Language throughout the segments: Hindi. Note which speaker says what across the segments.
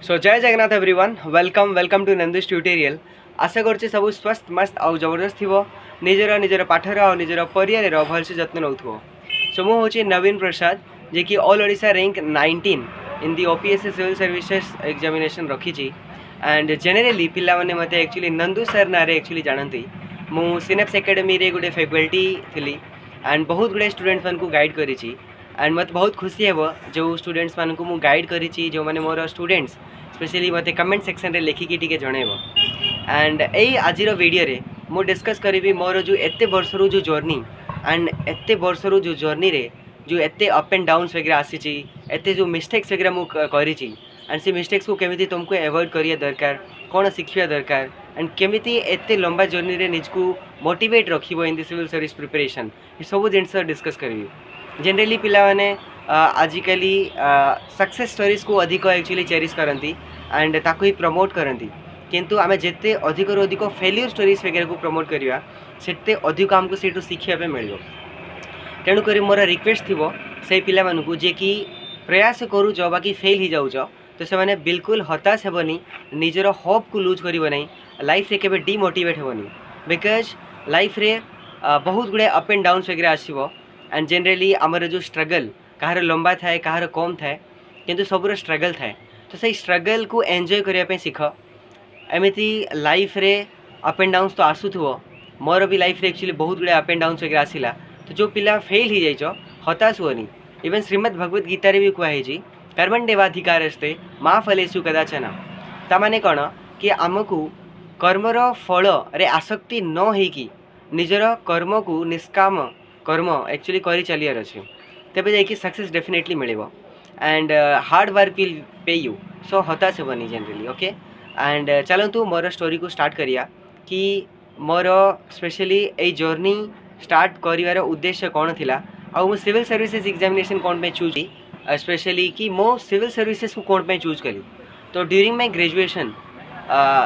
Speaker 1: सो जय Jagannath everyone welcome to Nandu's tutorial. आशा करछि सब स्वस्थ मस्त आउ जबरदस्त थी निजर निजर पाठर आ निजर परिवार भलसे जत्न नौ। सो मु हूँ नवीन प्रसाद जे कि ऑल ओडिशा रैंक 19 इन दी ओपीएससी सिविल सर्विसेज एग्जामिनेशन रखी एंड जेनेरली पिला माने मते एक्चुअली नंदू सर ना एक्चुअली जानती। मु सिनेप्स एकेडमी रे गोटे फैकल्टी थी एंड बहुत गुड़े स्टूडेंट्स मान को गाइड करी एंड मत बहुत खुशी है जो स्टूडेंट्स मान को मु गाइड करी जो माने मोर स्टूडेंट्स स्पेशली मत कमेंट सेक्शन रे लिखिकी टी जनइब। एंड यही आज वीडियो रे मु डिस्कस करी मोर जो एते वर्ष जो जर्नी एंड एते वर्ष जो जर्नी रे जो एते अप एंड डाउन्स वगैरह आसी एते जो मिस्टेक्स वगैरह मु करी एंड से मिस्टेक्स को केमिति तुमको एवॉइड करिया दरकार कौन शिखिया दरकार एंड केमिति एते लंबा जर्नी रे निज को मोटिवेट रखिबो in the civil service preparation ये सब जिनस डिस्कस करी। जनरली पिला माने आजिकली सक्सेस स्टोरीज को अधिक एक्चुअली चेरिश करती एंड ताको ही प्रमोट करती किंतु आमे जिते अधिक रु अधिक फेल्यूर स्टोरीज वगैरह को प्रमोट करिया सेते अधिक हमको सेठू शिखिया पे मिलियो। तेणुक मोर रिक्वेस्ट थी से पिला मानू जे कि प्रयास करूच बाकी फेल ही जाऊच तो से माने बिल्कुल हताश हेबनी निजर होप को लूज करिवो नहीं लाइफ रे केबे डिमोटिवेट हेबनी बिकॉज लाइफ रे बहुत गुड़े अप एंड डाउन्स वगैरह आसीबो एंड जनरली आमर जो स्ट्रगल कहार लंबा थाए कहार कम थाए किंतु सबूर स्ट्रगल थाए तो सही स्ट्रगल को एंजॉय करने सिख एमती लाइफ रे अप एंड डाउन्स तो आसूथो मोर भी लाइफ रे एक्चुअली बहुत गुड़े अप एंड डाउन्स वगैरह आसला तो जो पिला फेल हो जाइछ हताश हुअनी। इवन श्रीमद् भगवत गीता रे भी कहुई कर्मण्येवाधिकारस्ते मा फलेषु कदाचन तामाने कौन कि आमको कर्मर फल रे आसक्ति न होइकी निजर कर्म को निष्काम कर्म एक्चुअली करी चलियार अच्छे तेज जाकि सक्सेस डेफिनेटली मिलेबो and hard work will pay you so हताश हेबनी जनरली ओके। एंड चलतु मोर स्टोरी को स्टार्ट करिया कि मोर स्पेशली ए जर्नी स्टार्ट करिवार उद्देश्य कौन थिला आउ मु सिविल सर्विसेज एग्जामिनेशन कौन पे चूज स्पेशली कि मो सिविल सर्विसेज को कौन पे चूज करी। तो ड्यूरिंग माय ग्रेजुएशन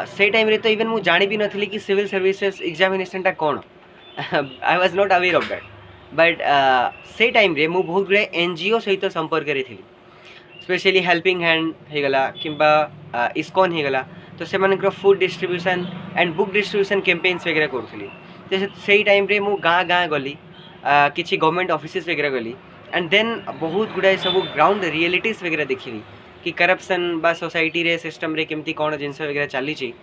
Speaker 1: से टाइम रे तो इवन मु जानी भी नथली कि सिविल सर्विसेज एग्जामिनेशन टा कौन I was not aware of that but से टाइम रे मु बहुत गुड़े एनजीओ सहित संपर्क रे थी स्पेशली हेल्पिंग हैंड होगला किंबा इस्कॉन होगला तो से food distribution and book distribution campaigns वगैरह करूली तो से टाइम रे मु गाँ गाँ गली किसी गवर्नमेंट ऑफिसेस वगैरह गली एंड देन बहुत गुड़ाए सब ग्राउंड रियलिटीज वगैरह देखी कि करप्शन बा सोसाइटी रे सिस्टम रे केमती कौन जिनस वगैरह चली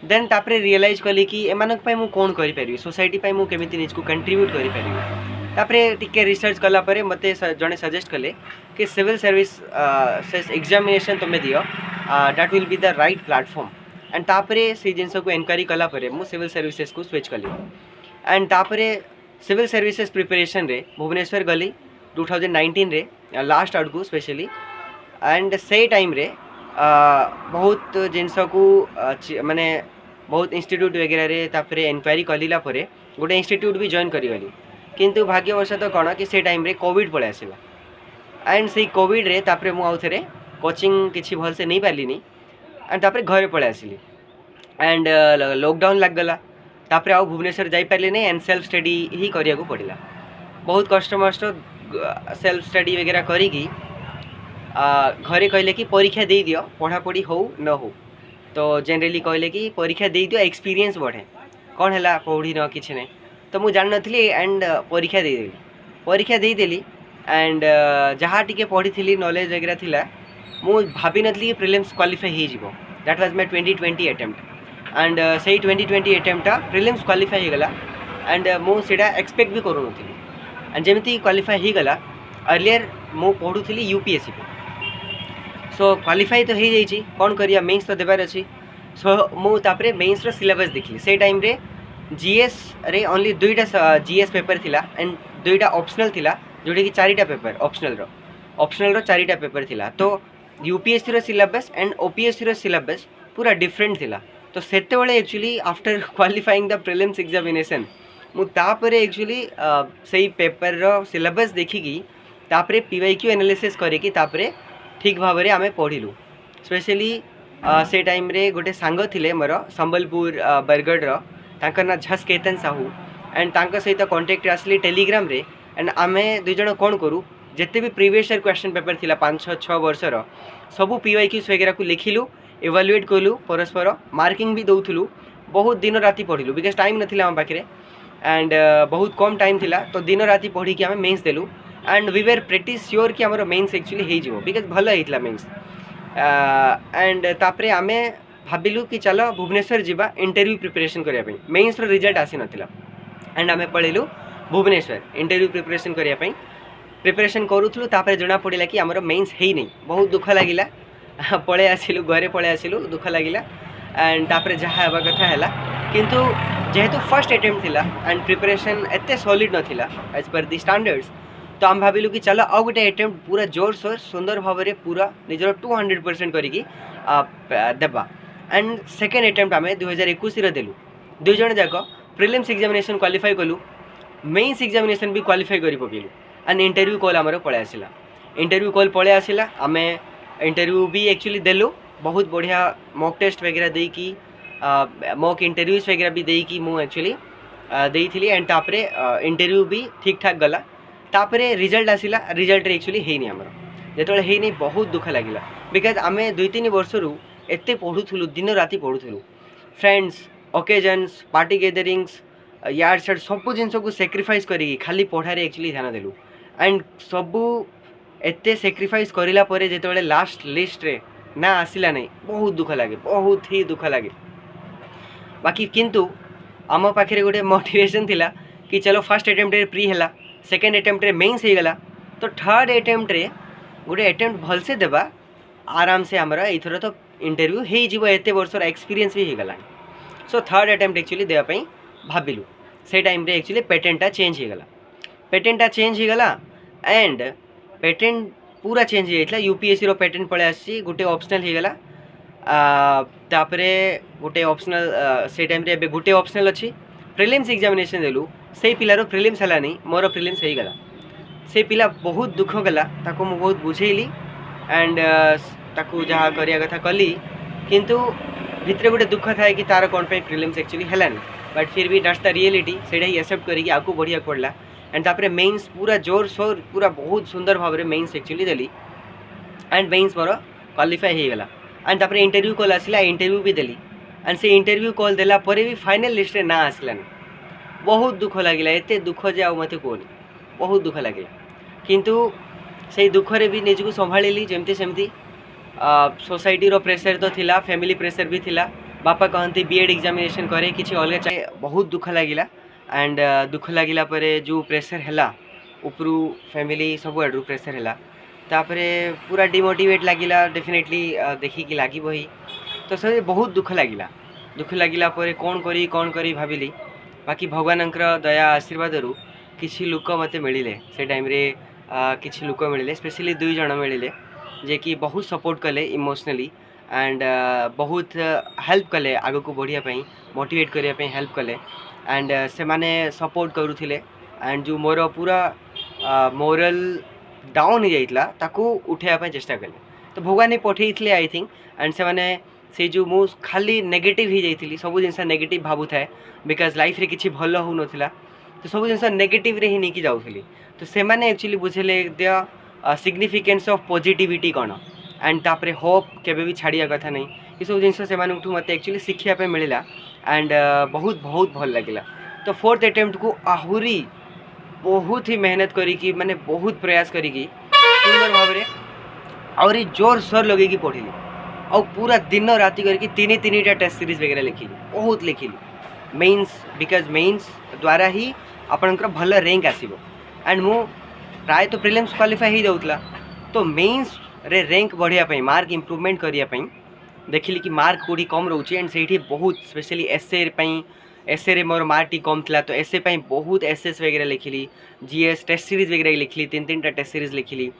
Speaker 1: देन तापरे रियलाइज कली कि एमानक पय मु कोन करि परिबी सोसाइटी पय मु केमिति निज को कंट्रीब्यूट करि परिबी। तापरे टिके रिसर्च कला परे मते जने सजेस्ट कले कि सिविल सर्विस एग्जामिनेशन तुमे दियो that will be the right platform and तापरे से जिनस को एनक्वायरी कला परे मु सिविल सर्विसेज को स्विच कली एंड तापरे सिविल सर्विसेज प्रिपरेशन रे भुवनेश्वर गली 2019 रे लास्ट आउट को स्पेशली एंड से टाइम रे बहुत जिनस को माने बहुत इंस्टीट्यूट वगैरह रे तापरे एनक्वायरी कलिला परे गोटे इंस्टीट्यूट भी जॉइन करिगली किंतु भाग्यवश तो कौन कि से टाइम रे कोविड पळे आसला एंड से कोविड रे तापरे मु आउथरे कोचिंग किछि भल से नहीं पालिनी एंड तापरे घरे पळे आसिली एंड लॉकडाउन लग गला तापरे आउ भुवनेश्वर जाई पारले नहीं एंड सेल्फ स्टडी ही करिया को पड़िला बहुत कष्ट मष्ट सेल्फ स्टडी वगैरह करी घरे कहले कि परीक्षा दे दियो पढ़ापढ़ी हो न हो तो जनरली कहले कि परीक्षा दे दियो एक्सपीरियंस बढ़े कौन है पढ़ी न किसी नहीं तो मुझे जान नी एंड परीक्षा देदेली एंड जहाँ टी पढ़ी थी नॉलेज वगैरह थिला मु भाभी नी प्रिलिम्स क्वालिफाई हो that was my 2020 attempt and से 2020 अटेम्प्ट प्रिलिम्स क्वालिफाई होगला एंड मुझे एक्सपेक्ट भी करूँ एंड जमी क्वालिफाई होगला अर्लियर मु पढ़ुली यूपीएससी पे सो क्वालिफाई तो हो जाइए कौन करिया मेन्स तो देवार अच्छी सो मुझे मेन्स सिलेबस देखली से टाइम रे जीएस रे ओनली दुईटा जीएस पेपर थिला एंड दुईटा ऑप्शनल थिला जोटा कि चारिटा पेपर ऑप्शनल चारिटा पेपर थिला तो यूपीएससी रो सिलेबस एंड ओपीएससी रो सिलेबस पूरा डिफरेंट थिला तो सेते बेले actually after qualifying the prelims examination मु तापरे एक्चुअली सही पेपर रो सिलेबस देखिकी तापरे पीवाईक्यू एनालिसिस करिकी तापरे ठीक भाव में आमे पढ़िलु स्पेशली से टाइम रे गोटे सांग थिले मोर संबलपुर बरगढ़ रो तांकर ना झस केतन साहू एंड तांकर सहित कांटेक्ट आसली टेलीग्राम रे एंड आमे दुई जण कोन करू जिते भी प्रीवियस ईयर क्वेश्चन पेपर थिला 5-6 वर्षर सबू PYQs वगैरह को लिखिलु इवालुएट कलु परस्पर मार्किंग भी दौलु बहुत दिन राति पढ़िलु बिकज टाइम नथिला हम पाखे एंड बहुत कम टाइम थिला तो दिन राति पढ़ी कि आम मेन्स देलु and we were pretty sure कि आमर मेन्स एक्चुअली हो बिकज भल होता मेन्स एंड तापर आम भाविलु कि चलो भुवनेश्वर जीवा इंटरव्यू प्रिपरेशन करने मेन्स रिजल्ट आसी नाला एंड आम पलैलु भुवनेश्वर इंटरव्यू प्रिपरेशन करने प्रिपरेशन करूँ तापर जना पड़ा कि आमर मेन्स है नहीं बहुत दुख लगिला पलि आसिलु घरे पलि आसिलु दुख लगिला एंड तापर जहाँ हवा कथा है किंतु जेहेतु फर्स्ट अटेम्प्ट थिला एंड प्रिपरेशन एते सॉलिड नथिला एज पर दी स्टैंडर्ड्स तो आम भाविलु कि चलो आउ गोटे अटेम्प्ट पूरा जोर सोर सुंदर भाव में पूरा निजर 200% करिकी देबा एंड सेकेंड अटेम्प्ट आम 2021 देलु दुई जन जाक प्रिलिम्स एग्जामिनेशन क्वालिफाई कलु मेन्स एग्जामिनेशन भी क्वालिफाई कर पकेलु एंड इंटरव्यू कॉल आमर पलि आसिला इंटरव्यू कॉल पलि आसिला आम इंटरव्यू भी एक्चुअली देलु बहुत बढ़िया मॉक टेस्ट वगैरह देकी मॉक इंटरव्यूज वगैरह भी देकी मु एक्चुअली देइथिली एंड तापरे इंटरव्यू भी ठीक ठाक गला तापरे रिजल्ट आसिला रिजल्ट एक्चुअली हेनी आमर जेतबेले हेनी बहुत दुख लागिला बिकज आमे 2-3 वर्षरू एते पढ़ुथुलु दिन राति पढ़ुथुलु फ्रेंड्स ओकेजन्स पार्टी गैदरिंग्स यार्ड सार्ड सब जिनस को सैक्रिफाइस करी खाली पढ़ारे एक्चुअली ध्यान देलु एंड सबू एते सैक्रिफाइस करिला परे जेतबेले लास्ट लिस्ट रे ना आसिला नहीं बहुत दुख लगे बहुत ही दुख लगे बाकी किंतु आम पाखे गोटे मोटिवेशन थिला कि चलो फर्स्ट अटेम्प्ट रे प्री है सेकेंड अटेम्प्ट रे मेन्स हो गला तो थर्ड अटेम्प्ट रे गोटे अटेम्प्ट भलसे देवा आराम से आमर एथर तो इंटरव्यू हो जीवो एते वर्षर एक्सपीरियंस भी हो गला सो थर्ड अटेम्प्ट एक्चुअली देवाई भाविलु से टाइम रे एक्चुअली पेटेंटा चेंज हो गला पेटेंटा चेंज हो गला एंड पेटेंट पूरा चेंज हो जाता यूपीएससी रो पेटेंट पड़े आसी गोटे ऑप्शनल हो गला तापरे गोटे ऑप्शनल से टाइम रे गोटे ऑप्शनल अच्छी प्रिलिम्स एग्जामिनेशन देलु से पिलार प्रिलिम्स है नहीं मोर प्रिलिम्स हो गला से पिला बहुत दुख गला ताको मु बहुत बुझेली एंड ताको जहाँ करिया कथा कली किंतु भितरे गोटे दुख थाए कि तार कौन पे प्रिलिम्स एक्चुअली है बट फिर भी दैट्स द रियलिटी से ही एक्सेप्ट करी आगू बढ़िया पड़ला एंड तापर मेन्स पूरा जोर सोर पूरा बहुत सुंदर भाव में मेन्स एक्चुअली देली एंड मेन्स मोर क्वालिफाई हो गला एंड तापर इंटरव्यू कॉल आसला इंटरव्यू भी देली एंड से इंटरव्यू कॉल देला परे भी फाइनल लिस्ट रे ना आसलानी बहुत दुख लगिला एते दुख जे आ मते कोनी बहुत दुख लगिला किंतु से दुख रे भी निज को संभाळिली जेमती सेमती सोसाइटी रो प्रेशर तो थिला फैमिली प्रेशर भी थिला बापा कहती बीएड एग्जामिनेशन करे किसी अलग चाहे बहुत दुख लगिला एंड दुख लगिला परे जो प्रेशर है उपरू फैमिली सब आडू प्रेशर है तापरे पूरा डिमोटिवेट लगिला डेफिनेटली देखिकी लगे ही तो सब बहुत दुख लगिला परे कौन करी भाविली बाकी भगवान दया आशीर्वाद किसी लोक मत मिले से टाइम रे किसी लोक मिले स्पेशली 2 जन मिले जे कि बहुत सपोर्ट कले इमोशनली एंड बहुत हेल्प कले आग को बढ़िया मोटिवेट करने हेल्प कले एंड से माने सपोर्ट करुथिले एंड जो मोर पूरा मोरल डाउन हो जाइतला ताकू उठाइबा चेष्टा कले तो भगवान पठेइथिले आई थिंक एंड से माने से जो मु खाली नेगेटिव ही जाइथिली सब जिनस नेगेटिव भाबु थाए बिकज लाइफ रे किछि भलो हो नथिला तो सब जिनस नेगेटिव रे ही नेकी जाउथिली तो से माने एक्चुअली बुझेले द सिग्निफिकेंस ऑफ पॉजिटिविटी कौन एंड तापरे होप केबे भी छाड़िया कथा नहीं ये सब जिनस से माने मत एक्चुअली शिखिया पे मिलला एंड बहुत बहुत भल लगिला तो फोर्थ अटेम्प्ट को आहुरी बहुत ही मेहनत करी माने बहुत प्रयास करी सुंदर भाव में आहरी जोर सोर लगे पढ़ी और पूरा दिन राति करके 3-3टा टेस्ट सीरीज वगैरह लिखिली बहुत लिखिली मेन्स बिकज मेन्स द्वारा ही आपणकर भल रैंक आसीबो एंड मु प्राय तो प्रिलिम्स क्वालिफाई हो जाउतला तो मेन्स रे रैंक बढ़िया मार्क इम्प्रूवमेंट करिया देखिली कि मार्क कोड़ी कम रोचे एंड से बहुत स्पेशली एसए रे मोर मार्क टी कम थला तो एसए बहुत एसएस वगैरह लिखिली जीएस टेस्ट सीरीज वगैरह लिखिली 3-3टा टेस्ट सीरीज लिखिली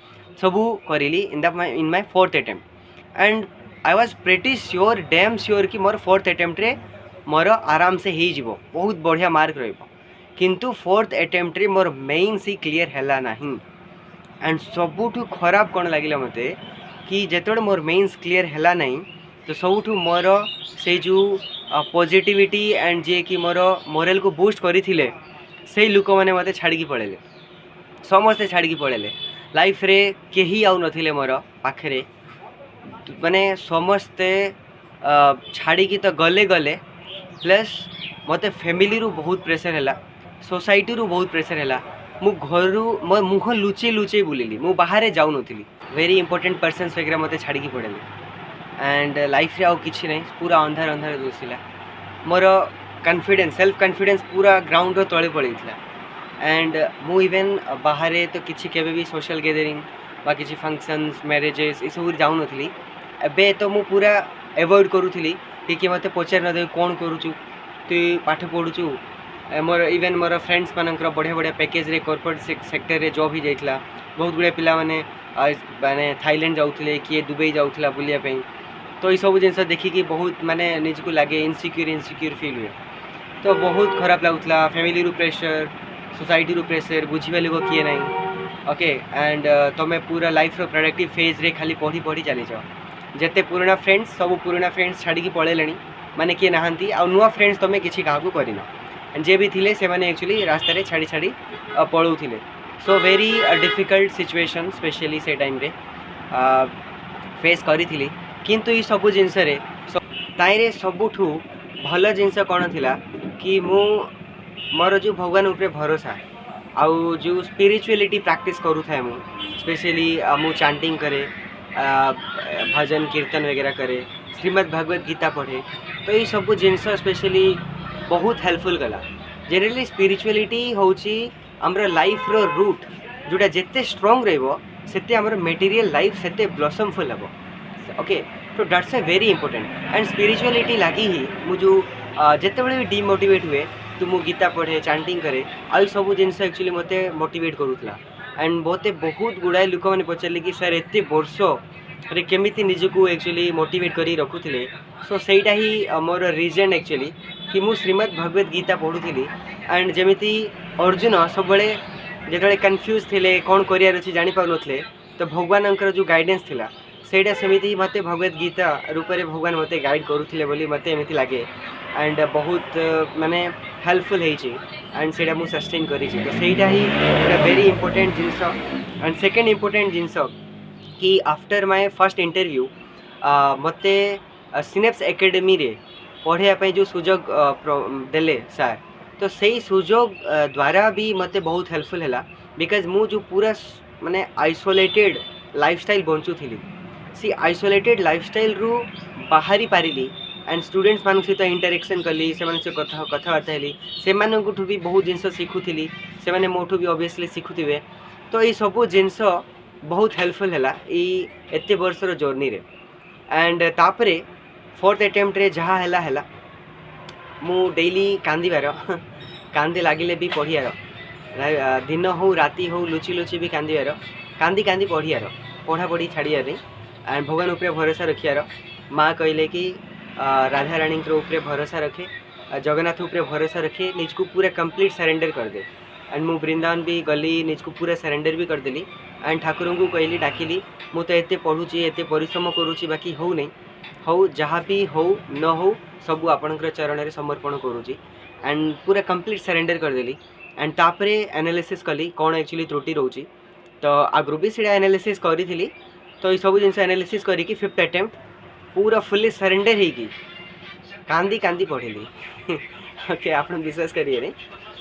Speaker 1: सबू करिली in my fourth attempt and I was pretty sure damn sure कि मोर फोर्थ अटेम्प्ट रे मोर आराम से हो जीवो बहुत बढ़िया मार्क रहिबो किंतु फोर्थ अटेम्प्ट रे मोर मेन्स ही क्लियर हैला नहीं एंड सबुठू खराब कौन लगिला मते कि जेतोड़े मोर मेन्स क्लियर हैला नहीं तो सबुठू मोर से जो पॉजिटिविटी एंड जे कि मोर मोरल को बूस्ट करी थिले से लोक मैंने मते छाड़ी पड़ेले समस्ते छाड़ी पड़ेले लाइफ रे केही आउ नथिले मोर पाखरे माने समस्ते छाड़ी की तो गले गले प्लस मते फैमिली रु बहुत प्रेशर हैला सोसाइटी रु बहुत प्रेशर हैला मु घर मो मुह लुचे लुचे बुलिली मु बाहर जाऊ नथिली वेरी इंपोर्टेंट पर्सन्स वगैरह मते छाड़ी की पड़ेले एंड लाइफ रे आउ किछि नहीं पूरा अंधार अंधार दुसिला मोर कॉन्फिडेंस सेल्फ कॉन्फिडेंस पूरा ग्राउंड रो तळे पड़ीथला एंड मु इवन बाहर तो किसी केबे भी सोशल गैदरिंग बा किसी फंक्शंस मैरेजेस ये सब जाऊ नथिली एबे तो मु पूरा एवॉइड करूथली कि मते पचार न दे कोन करूछु तु पाठ पढुछु मोर इवन मोर फ्रेंड्स मानकर बढ़िया बढ़िया पैकेज रे कॉर्पोरेट सेक्टर रे जॉब ही जाइतला बहुत गुड़े पिला माने माने थाईलैंड जाउथले किए दुबई जाउथला बुलिया पे तो ये सब जिनस देखिकी बहुत माने निजको लागे इनसिक्योर फील हुए तो बहुत खराब लगुला फैमिली रु प्रेशर सोसाइटी रु प्रेशर बुझीबा लोग किए नहीं ओके एंड तुम पूरा लाइफ रो प्रोडक्टिव फेज रे खाली पढ़ी पढ़ी चली जाओ जेते पुराना फ्रेंड्स सब पुराना फ्रेंड्स छाड़ी पळेलेनी माने किए नहांती आ नुआ फ्रेंड्स तुम किसी क्या करन जे भी थिले से माने एक्चुअली रास्ता रे छाड़ी छाड़ी पळौथिले so very difficult situation specially से टाइम रे फेस करी किंतु ये सब जिनस रे ताइरे सबुठू भल जिनस कौन थिला कि मु मोर जो भगवान उपरे भरोसा आउ जो स्पिरिचुअलिटी प्रैक्टिस करू था मु स्पेशली मु चांटिंग करे भजन कीर्तन वगैरह करे श्रीमद् भगवत गीता पढ़े तो ये सब जिनस स्पेशली बहुत हेल्पफुल गला जनरली स्पिरिचुअलिटी होची हमर लाइफ रो रूट जोटा जिते स्ट्रांग रहबो सेते हमर मटेरियल लाइफ सेते ब्लॉसमफुल हबो ओके तो that's a very important and spirituality लगी ही मु जो जिते बड़े भी डिमोटिवेट हुए तो मु गीता पढ़े चांटिंग करे आई सब जिनस एक्चुअली मते मोटिवेट करूथला एंड बहुत गुड़ाए लोक मैंने पचारे कि सर एत वर्ष रे केमिति निजको एक्चुअली मोटिवेट करी रखुथिले सो सेटा ही मोर रीजन एक्चुअली कि मु श्रीमद् भगवत गीता पढ़ुथली एंड जेमिति अर्जुन सब बड़े जेतले कन्फ्यूज थिले कौन करियार अछि जानि पाउनथले तो भगवान जो गाइडेंस थिला सेटा सेमिति मते भगवत गीता रूप रे भगवान मते गाइड करूथिले बोली मते एमिति लागे एंड बहुत माने हेल्पफुल है एंड सेटा मु सस्टेन करी तो सेटा ही वेरी इंपोर्टेंट जिनस एंड सेकंड इंपोर्टेंट जिनस कि आफ्टर माय फर्स्ट इंटरव्यू मते सिनेप्स एकेडमी रे पढ़िया पे जो सुजोग देले सर तो सही सुजोग द्वारा भी मते बहुत हेल्पफुल हैला बिकॉज मु जो पूरा माने आइसोलेटेड लाइफस्टाइल बंचु थिली सी आइसोलेटेड लाइफस्टाइल रु बाहरी पारिली एंड स्टूडेंट्स मान सहित इंटरेक्शन कली से कथबार्ता हेली से भी बहुत जिनस शिखुली से माने मोठू भी ऑब्वियसली शिखुवे तो ये सब जिनस बहुत हेल्पफुल हैला एते वर्षर जर्नी रे एंड तापरे फोर्थ अटेम्प्ट रे जहाँ हैला हैला मु डेली कांदीबार कांदे लागिले भी पढ़ियार दिन हो राति हो लुचि लुचि भी कांदीबार कांदी कांदी पढ़ियार पढ़ापढ़ी छाड़ियार एंड भगवान उपरे भरोसा रखियार माँ कहले कि राधा रानी उपरे भरोसा रखे जगन्नाथ उपरे भरोसा रखे निजको पूरा कंप्लीट सरेंडर कर दे एंड मु वृंदावन भी गली निजको पूरा सरेंडर भी करदेली एंड ठाकुर को कहली डाकिली मु तो एते पढ़ुची एते परिश्रम करुची बाकी हो नहीं हो जहाँ भी हो न हो सब आपणकर चरण में समर्पण करुची एंड पूरा कंप्लीट सरेंडर करदेली एंड तापरे एनालिसिस कली कौन एक्चुअली त्रुटि रोची तो आगु भी से एनालिसिस करी तो ये सब जिन एनालिसिस करी फिफ्थ अटेम्प्ट पूरा फुल्ली सरेंडर होगी कांदी कांदी पढ़ी ओके आप विश्वास करिए नहीं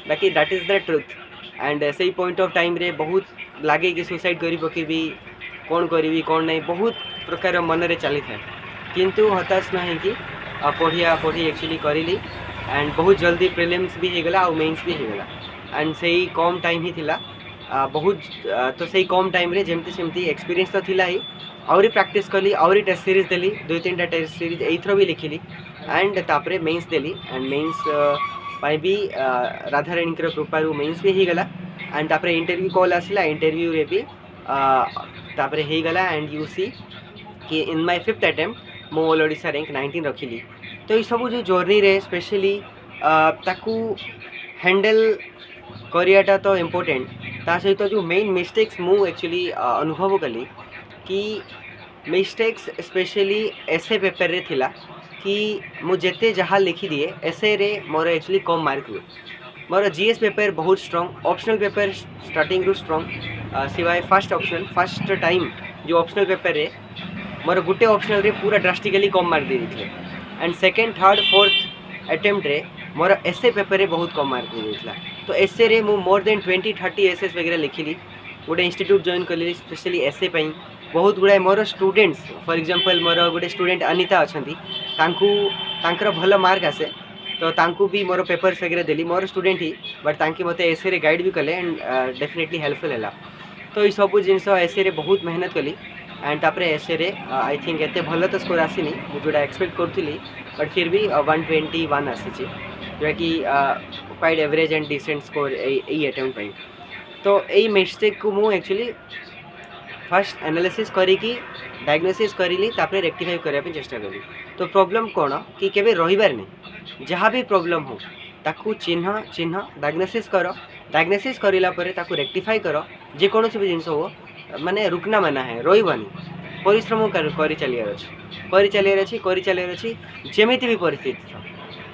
Speaker 1: बाकी that is the truth and से पॉइंट ऑफ टाइम रे बहुत लगे कि सुसाइड करी पकेबी कौन करी कौन नहीं बहुत प्रकार मन में चली था किंतु हताश न कि पढ़िया पढ़ी एक्चुअली करी एंड बहुत जल्दी प्रिलिम्स भी होगला और मेन्स भी होगला एंड से कम टाइम ही थिला बहुत तो से कम टाइम रे जेमती सेमती एक्सपीरियंस तो थिला ही आउरी प्रैक्टिस कली आउरी टेस्ट सीरीज देली 2-3टा टेस्ट सीरीज एथर भी लिखिली एंड तापरे मेन्स देली एंड मेन्स पाई भी राधाराणी कृपा मेन्स भी होगला एंड तापरे इंटरव्यू कॉल आसला इंटरव्यू रे भी तापरे होगला एंड यू सी कि इन माय फिफ्थ अटेम्प्ट मो ऑल ओडिशा रैंक 19 रखिली तो ये सब जो जर्नी रे स्पेशली ताकू हैंडल करियाटा तो इम्पोर्टेंट ता सहित जो मेन मिस्टेक्स मु एक्चुअली अनुभव कली कि मिस्टेक्स स्पेशली एसे पेपर रे थिला कि मु जेते जहाँ लिखी दिए एसे रे मोर एक्चुअली कम मार्क हुए मोर जीएस पेपर बहुत स्ट्रॉन्ग, ऑप्शनल पेपर स्टार्टिंग रु स्ट्रॉन्ग, सिवाय फर्स्ट ऑप्शनल फर्स्ट टाइम जो ऑप्शनल पेपर रे मोर गुटे ऑप्शनल रे पूरा ड्रास्टिकली कम मार्क दे देते and second third fourth attempt रे मोर एसए पेपर रे बहुत कम मार्क दे देता। तो एसए रे मु मोर देन 20-30 एसएस वगैरह लिखिली, गोटे इंस्टीट्यूट जॉइन कली स्पेशली एसए पई। बहुत गुड़ाए मोर स्टूडेंट्स फॉर एग्जांपल मोर गोटे स्टूडेंट अनिता अच्छी तांकर भल मार्क आसे तो तांकू भी मोर पेपर्स वगैरह देली, मोर स्टूडेंट ही बट तांकी मते एसए रे गाइड भी कले एंड डेफिनेटली हेल्पफुल है। तो ये सब जिनस एसए रे बहुत मेहनत कली एंड तापर एसए रे आई थिंक एते भल तो स्कोर आसीनी जोटा एक्सपेक्ट करूली बट फिर भी 121 आसी जोटा कि quite average and decent score यही अटेम्प्ट पाई। तो यही मिस्टेक को मुझे एक्चुअली फर्स्ट एनालिसिस करिकी डायग्नोसिस करिली तापर रेक्टिफाई करने चेष्टा करी। तो प्रॉब्लम कौन कि केबे रहिबार नहीं, जहाँ भी प्रॉब्लम हो ताकू चिन्ह चिन्ह डायग्नोसिस कर, डायग्नोसिस करिला परे ताकू रेक्टिफाई कर, जेकोसी भी जिनस हो माने रुकना माना है रही परिश्रम कर चलियार अच्छी जमी भी परिस्थिति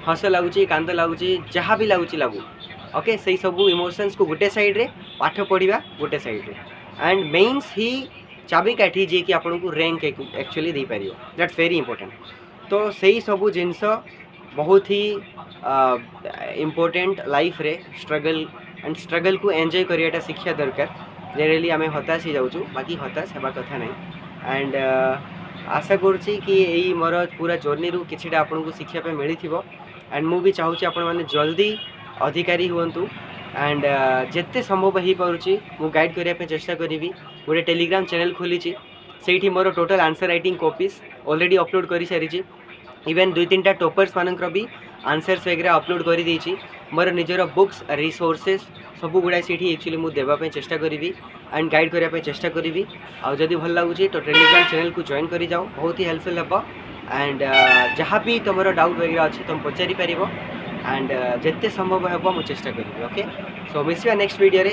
Speaker 1: हस लगुच कांद लगुच जहाँ भी लगुच लगू ओके से सब इमोशंस को गोटे साइड रे पाठ पढ़ा गोटे साइड रे एंड मेन्स ही चाबिकाठी जी कि आपन को रैंक एक्चुअली दे पार दैट्स वेरी इंपोर्टेंट। तो सही सब जिनस बहुत ही इम्पोर्टेंट लाइफ रे स्ट्रगल एंड स्ट्रगल को एंजॉय करियाटा शिक्षा दरकार। जेनराली आम हताश ही जाऊँ बाकी हताश होगा कथा नहीं एंड आशा करुँची कि यही मोर पूरा जर्नी रू किछिटा आपन को शिक्षा मिली थी एंड मु भी चाहूँ आपण मैंने जल्दी अधिकारी हूँ एंड जिते संभव हो पारुची मु गाइड करने चेष्टा करी। गोटे टेलीग्राम चैनल खोली से मोर total answer writing copies already upload कर सारी, इवेन 2-3टा टॉपर्स मानकर भी आंसर्स वगैरह अपलोड कर देछि। मोर निजर बुक्स रिसोर्सेस सब गुड़ा से एक्चुअली मुझे देवाई चेष्टा करी एंड गाइड करने चेष्टा करी। आदि भल लगुच तो टेलीग्राम चैनल को जॉइन कर जाओ, बहुत ही हेल्पफुल हे एंड जहाँ भी तुम डाउट वगैरह अच्छी तुम पचारि पार एंड जिते संभव हे मुझे चेष्टा करी। ओके सो मिसिया नेक्स्ट वीडियो रे।